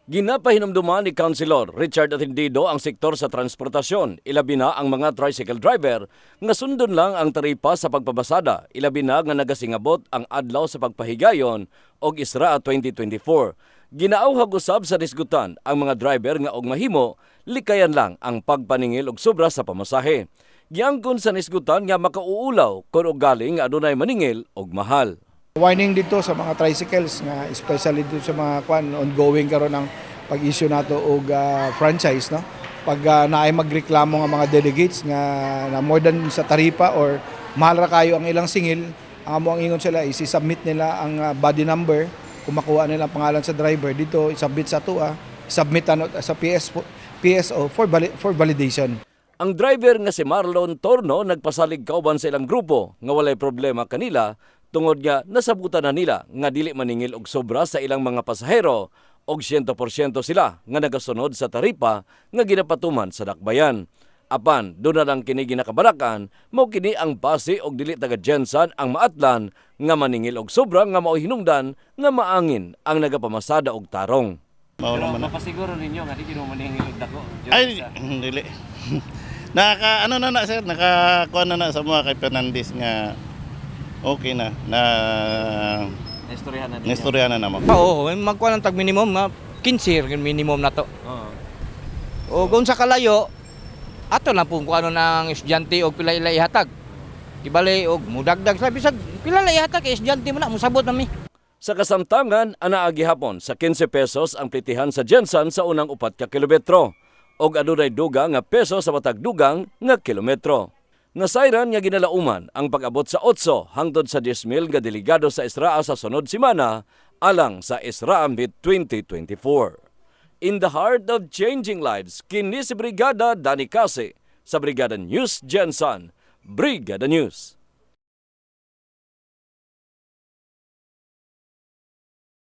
Ginapahinumduman ni Councilor Richard Atendido ang sektor sa transportasyon, ilabi na ang mga tricycle driver nga sundon lang ang taripa sa pagpabasada, ilabi na nga nagasingabot ang adlaw sa pagpahigayon og ISRA 2024. Ginauhag usab sa disgutan ang mga driver nga og mahimo likayan lang ang pagpaningil og sobra sa pamasahe. Giangkon sa nisgutan nga makauulaw kung og galing nga adunay maningil og mahal. Warning dito sa mga tricycles nga especially dito sa mga ongoing karon ang pag-issue nato og franchise no. Pag naay magreklamo nga mga delegates nga na more than sa taripa or mahal ra kayo ang ilang singil, ang amo ang ingon sila i-submit nila ang body number, kung makuha nila ang pangalan sa driver dito i-submit sa TUA, submit sa PSO for validation. Ang driver nga si Marlon Torno nagpasalig kauban sa ilang grupo nga walay problema kanila tungod nga nasabutan na nila nga dili maningil og sobra sa ilang mga pasahero og 100% sila nga nagasunod sa taripa nga ginapatuman sa dakbayan. Apan doon na lang kini ginakabarakan, mao kini ang base og dili taga Jensan ang maatlan nga maningil og sobra nga mao hinungdan nga maangin ang nagapamasada og tarong. Pero mapasiguro ninyo nga di kino maningil og dako. Ay, dili. Sir, nakakuha na sa mga kay Fernandez nga okay na Nestoryahan na naman. Oo, magkuha ng tag minimum nga 15 minimum na to. O kung sa kalayo, ato na po kung ano ng estudyante o pila ila ihatag. Ibali og mudagdag sabi sa pila ila ihatag estudyante mo na musabot nami. Sa kasamtangan, ana gihapon sa 15 pesos ang plitihan sa Jensan sa unang 4 ka kilometro og adunay dugang nga peso sa matag dugang nga kilometro. Nasayran nga ginalauman ang pag-abot sa 8 hangtod sa 10,000 nga delegado sa ISRA sa sunod semana alang sa ISRA Ambit 2024. In the heart of changing lives, kini si Brigada Dani Case sa Brigada News Jensan. Brigada News.